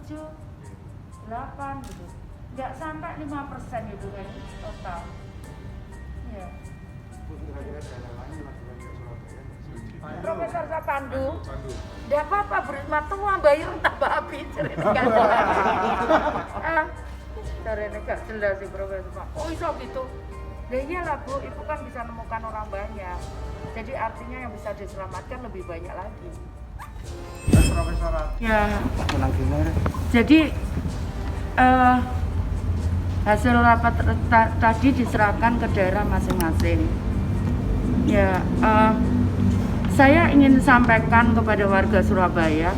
7, 8 gitu. Nggak sampai 5% gitu kan total. Ya. Kira-kira daerah lain melakukan ke Surabaya? Profesor Sapandu, nggak apa-apa berisma tua bayar tambah habis. Caranya nggak jelas sih Profesor. Oh iso gitu. Ya iyalah Bu, itu kan bisa nemukan orang banyak. Jadi artinya yang bisa diselamatkan lebih banyak lagi. Profesor Ya. menang gimana? Jadi hasil rapat tadi diserahkan ke daerah masing-masing. Ya, saya ingin sampaikan kepada warga Surabaya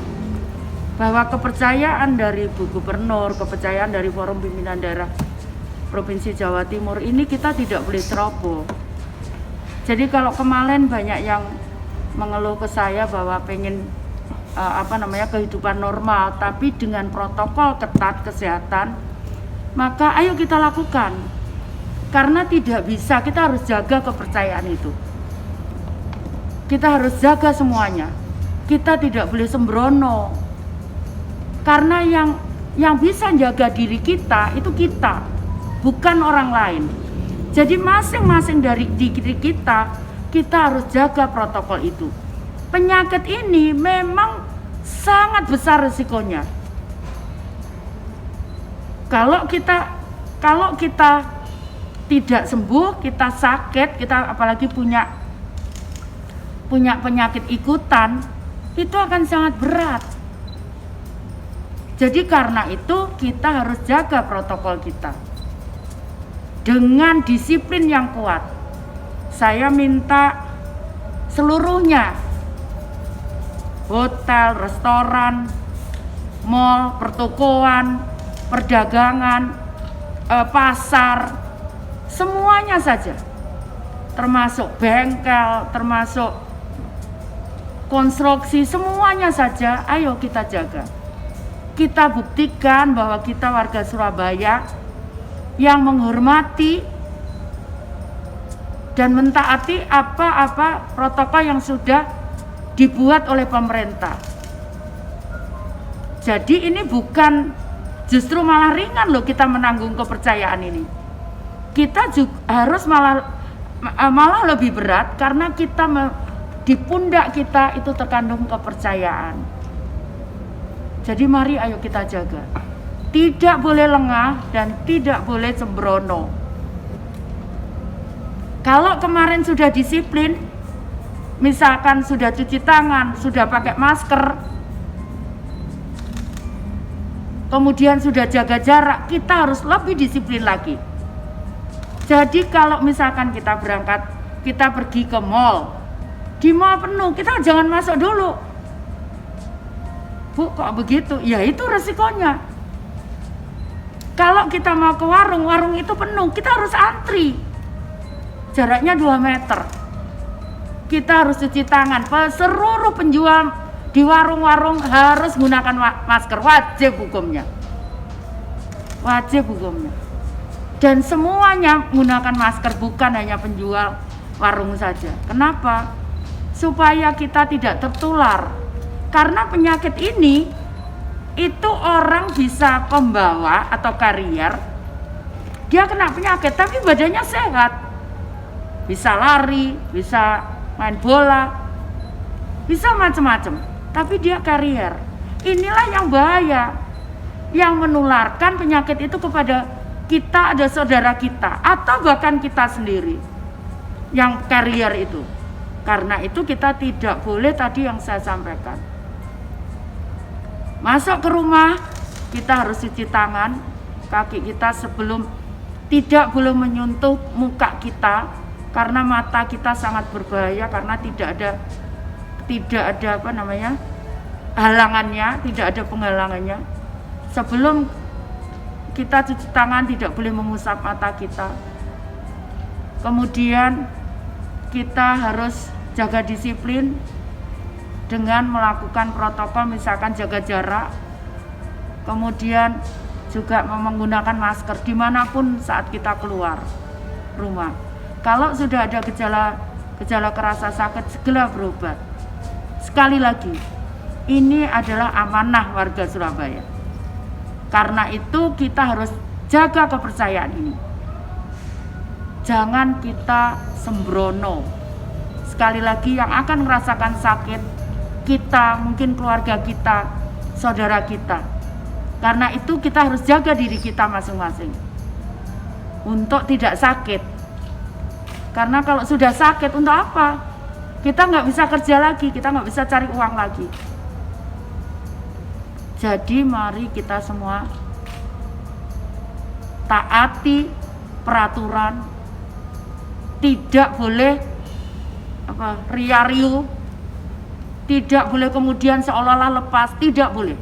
bahwa kepercayaan dari Bu Gubernur, kepercayaan dari Forum Pimpinan Daerah Provinsi Jawa Timur ini kita tidak boleh ceroboh. Jadi kalau kemarin banyak yang mengeluh ke saya bahwa pengen kehidupan normal, tapi dengan protokol ketat kesehatan, maka ayo kita lakukan. Karena tidak bisa, kita harus jaga kepercayaan itu. Kita harus jaga semuanya. Kita tidak boleh sembrono. Karena yang bisa jaga diri kita itu kita, bukan orang lain. Jadi masing-masing dari diri kita harus jaga protokol itu. Penyakit ini memang sangat besar risikonya. Kalau kita tidak sembuh, kita sakit, kita apalagi punya penyakit ikutan, itu akan sangat berat. Jadi karena itu kita harus jaga protokol kita dengan disiplin yang kuat. Saya minta seluruhnya, hotel, restoran, mal, pertokoan, perdagangan, pasar, semuanya saja, termasuk bengkel, termasuk konstruksi, semuanya saja, ayo kita jaga. Kita buktikan bahwa kita warga Surabaya yang menghormati dan mentaati apa-apa protokol yang sudah dibuat oleh pemerintah. Jadi ini bukan, justru malah ringan loh kita menanggung kepercayaan ini. Kita juga harus malah lebih berat karena kita di pundak kita itu terkandung kepercayaan. Jadi mari ayo kita jaga. Tidak boleh lengah dan tidak boleh sembrono. Kalau kemarin sudah disiplin, misalkan sudah cuci tangan, sudah pakai masker, kemudian sudah jaga jarak, kita harus lebih disiplin lagi. Jadi kalau misalkan kita berangkat, kita pergi ke mall, di mall penuh, kita jangan masuk dulu. Bu, kok begitu? Ya itu resikonya. Kalau kita mau ke warung, warung itu penuh, kita harus antri. Jaraknya 2 meter. Kita harus cuci tangan. Seluruh penjual di warung-warung harus menggunakan masker, wajib hukumnya. Wajib hukumnya. Dan semuanya menggunakan masker, bukan hanya penjual warung saja. Kenapa? Supaya kita tidak tertular. Karena penyakit ini itu orang bisa pembawa atau karier. Dia kena penyakit tapi badannya sehat. Bisa lari, bisa main bola, bisa macam-macam. Tapi dia karier. Inilah yang bahaya. Yang menularkan penyakit itu kepada kita, ada saudara kita atau bahkan kita sendiri yang karier itu. Karena itu kita tidak boleh tadi yang saya sampaikan. Masuk ke rumah, kita harus cuci tangan, kaki kita sebelum, tidak boleh menyentuh muka kita karena mata kita sangat berbahaya karena tidak ada halangannya, tidak ada penghalangannya. Sebelum kita cuci tangan tidak boleh mengusap mata kita. Kemudian kita harus jaga disiplin dengan melakukan protokol, misalkan jaga jarak, kemudian juga menggunakan masker dimanapun saat kita keluar rumah. Kalau sudah ada gejala kerasa sakit, segera berobat. Sekali lagi, ini adalah amanah warga Surabaya. Karena itu kita harus jaga kepercayaan ini. Jangan kita sembrono. Sekali lagi, yang akan merasakan sakit kita, mungkin keluarga kita, saudara kita. Karena itu kita harus jaga diri kita masing-masing untuk tidak sakit. Karena kalau sudah sakit, untuk apa? Kita nggak bisa kerja lagi, kita nggak bisa cari uang lagi. Jadi mari kita semua taati peraturan, tidak boleh ria-riu, tidak boleh kemudian seolah-olah lepas, tidak boleh.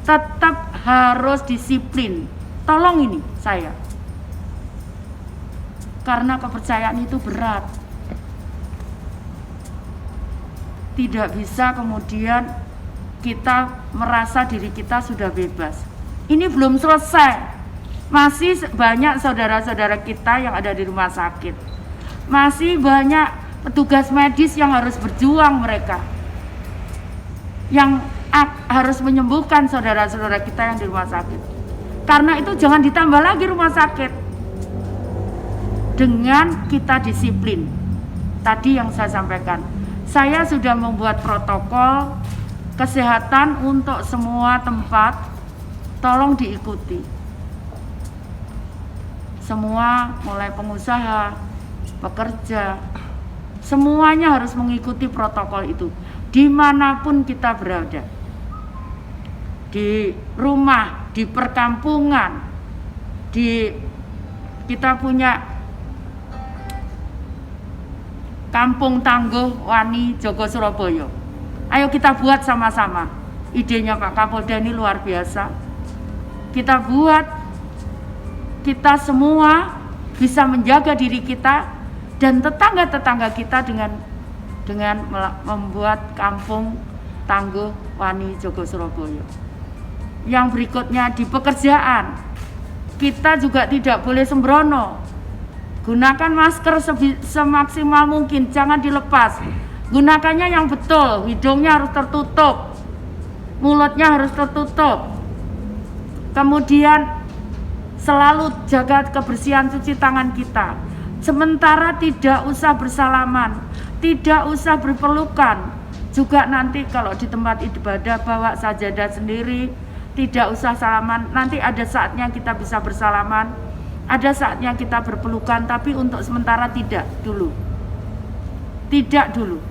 Tetap harus disiplin. Tolong ini saya. Karena kepercayaan itu berat. Tidak bisa kemudian kita merasa diri kita sudah bebas. Ini belum selesai. Masih banyak saudara-saudara kita yang ada di rumah sakit. Masih banyak petugas medis yang harus berjuang mereka. Yang harus menyembuhkan saudara-saudara kita yang di rumah sakit. Karena itu jangan ditambah lagi rumah sakit. Dengan kita disiplin. Tadi yang saya sampaikan. Saya sudah membuat protokol kesehatan untuk semua tempat, tolong diikuti. Semua, mulai pengusaha, pekerja, semuanya harus mengikuti protokol itu, dimanapun kita berada. Di rumah, di perkampungan, kita punya Kampung Tangguh Wani Jogo Surabaya. Ayo kita buat sama-sama. Idenya Pak Kapolda ini luar biasa. Kita buat, kita semua bisa menjaga diri kita dan tetangga-tetangga kita dengan membuat Kampung Tangguh Wani Jogo Surabaya. Yang berikutnya di pekerjaan, kita juga tidak boleh sembrono. Gunakan masker semaksimal mungkin, jangan dilepas. Gunakannya yang betul, hidungnya harus tertutup, mulutnya harus tertutup. Kemudian selalu jaga kebersihan, cuci tangan kita. Sementara tidak usah bersalaman, tidak usah berpelukan. Juga nanti kalau di tempat ibadah bawa sajadah sendiri, tidak usah salaman. Nanti ada saatnya kita bisa bersalaman, ada saatnya kita berpelukan, tapi untuk sementara tidak dulu. Tidak dulu.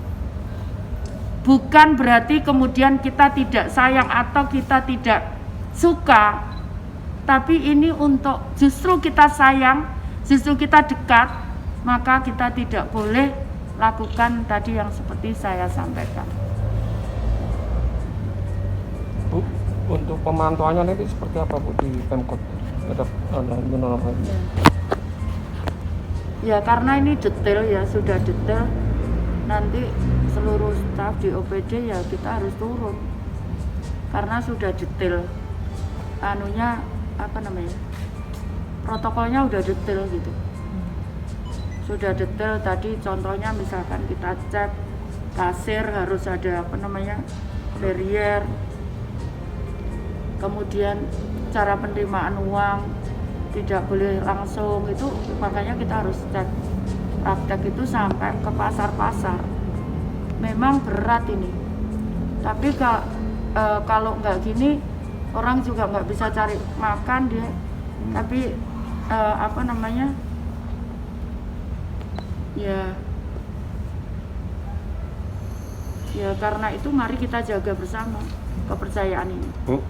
Bukan berarti kemudian kita tidak sayang atau kita tidak suka, tapi ini untuk justru kita sayang, justru kita dekat, maka kita tidak boleh lakukan tadi yang seperti saya sampaikan. Bu, untuk pemantauannya nanti seperti apa Bu di Pemkot? Ya karena ini detail ya, sudah detail. Nanti seluruh staf di OPD ya kita harus turun karena sudah detail protokolnya udah detail gitu, sudah detail. Tadi contohnya misalkan kita cek kasir harus ada barrier, kemudian cara penerimaan uang tidak boleh langsung, itu makanya kita harus cek praktek itu sampai ke pasar-pasar. Memang berat ini, tapi kalau nggak gini orang juga nggak bisa cari makan dia. Tapi ya karena itu mari kita jaga bersama kepercayaan ini. Bu,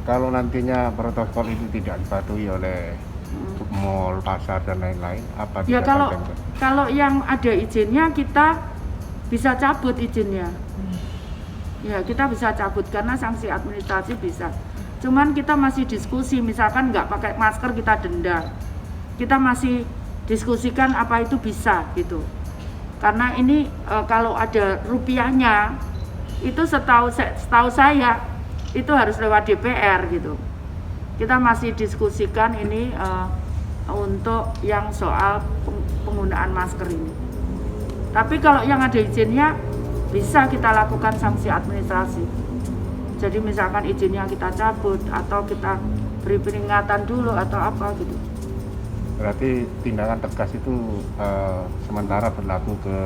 kalau nantinya protokol itu tidak dipatuhi oleh mall, pasar dan lain-lain, apa ya tidak kalau yang ada izinnya kita bisa cabut izinnya. Ya kita bisa cabut karena sanksi administrasi bisa. Cuman kita masih diskusi, misalkan nggak pakai masker kita denda. Kita masih diskusikan apa itu bisa gitu. Karena ini kalau ada rupiahnya itu setahu saya itu harus lewat DPR gitu. Kita masih diskusikan ini untuk yang soal penggunaan masker ini. Tapi kalau yang ada izinnya bisa kita lakukan sanksi administrasi. Jadi misalkan izinnya kita cabut atau kita beri peringatan dulu atau apa gitu. Berarti tindakan tegas itu sementara berlaku ke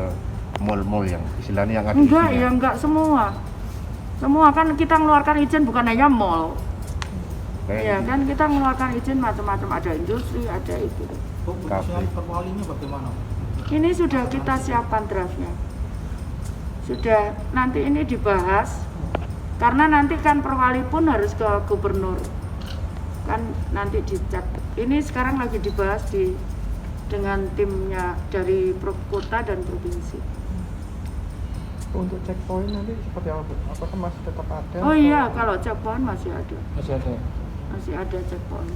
mall-mall yang istilahnya yang ada Enggak, izinnya. ya enggak semua. Semua kan kita mengeluarkan izin bukan hanya mall. Iya kan kita mengeluarkan izin macam-macam, ada industri, ada itu. Bu, keputusan perwalinya bagaimana? Ini sudah kita siapkan draftnya. Sudah, nanti ini dibahas. Karena nanti kan perwali pun harus ke gubernur. Kan nanti dicek. Ini sekarang lagi dibahas dengan timnya dari kota dan provinsi. Untuk checkpoint nanti seperti apa Bu? Apakah masih tetap ada? Oh iya, kalau checkpoint masih ada. Masih ada. Masih ada checkpoint.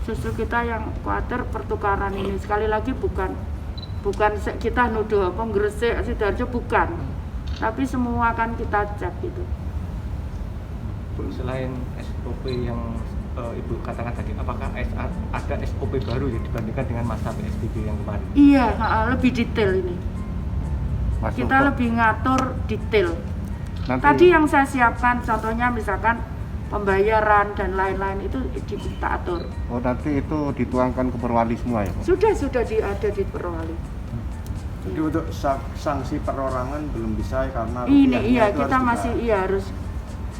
Justru kita yang khawatir pertukaran ini sekali lagi bukan kita nuduh apa Gresik Sidoarjo bukan, tapi semua kan kita cek gitu. Bu, selain SOP yang Ibu katakan tadi, apakah ada SOP baru ya dibandingkan dengan masa PSBB yang kemarin? Iya, lebih detail ini. Masuk Kita ke- lebih ngatur detail. nanti, Tadi yang saya siapkan contohnya misalkan pembayaran dan lain-lain itu kita atur. oh nanti itu dituangkan ke perwali semua ya, Bu? Sudah ada di Perwali. Jadi untuk sanksi perorangan belum bisa karena Ini rupiahnya iya itu kita harus masih iya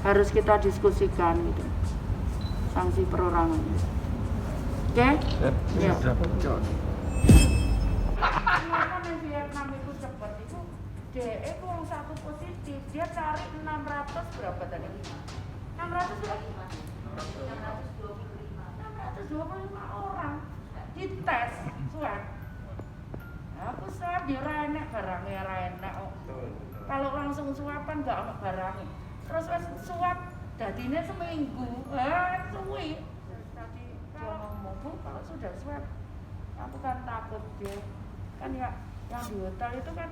harus kita diskusikan gitu. Sanksi perorangan. Oke? Ya. Kenapa yang Vietnam itu cepat itu DE itu yang satu positif dia cari 600 berapa tadi? 600 berapa? 625 orang dites swab. Aku swab ya enak barangnya enak. Kalau langsung swaban nggak ono barangnya. Terus wes swab dadine seminggu. Suwi. Tadi dia ngomong, Bu, kalau sudah swab aku kan takut dia kan ya yang di hotel itu kan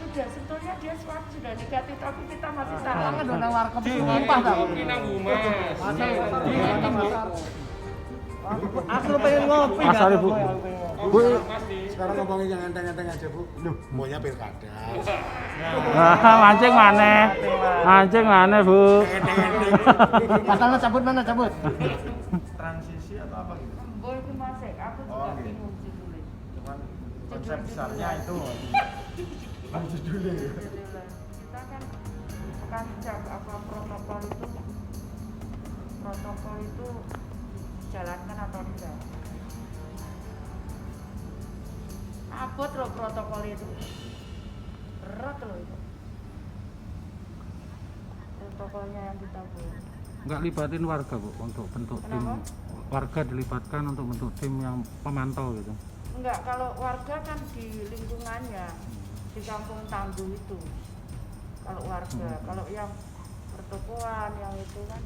sudah sebetulnya dia swab sudah negatif tapi kita masih tahu kan udah warkop sumpah tau Aku pengen ngopi. Mas Ali, Bu. Bu, sekarang ngomongin yang enteng-enteng aja, Bu. Loh, maunya pilkada. Mancing mana Bu? Masalah cabut mana cabut? Transisi atau apa gitu? Boy itu masih aku juga Oke. bingung judulnya Cuman konsep besarnya itu judulnya ya. kita kan cek apa protokol itu dijalankan atau tidak abot loh protokol itu berat loh itu protokolnya yang kita buat. Nggak libatin warga Bu untuk bentuk tim. Kenapa? Warga dilibatkan untuk bentuk tim yang pemantau gitu. Enggak, kalau warga kan di lingkungannya di kampung Tangguh itu kalau warga, kalau yang pertokoan yang itu kan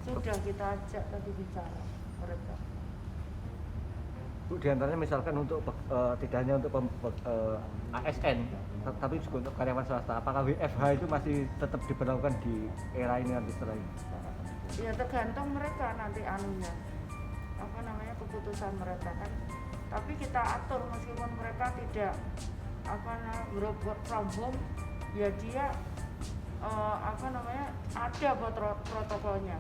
sudah kita ajak tadi bicara mereka. Bu, diantaranya misalkan untuk tidak hanya untuk ASN, tapi juga untuk karyawan swasta. Apakah WFH itu masih tetap diberlakukan di era ini nanti setelah ini? Ya tergantung mereka nanti anunya apa namanya keputusan mereka kan. Tapi kita atur meskipun mereka tidak apa namanya work from home, ya dia apa namanya ada buat protokolnya.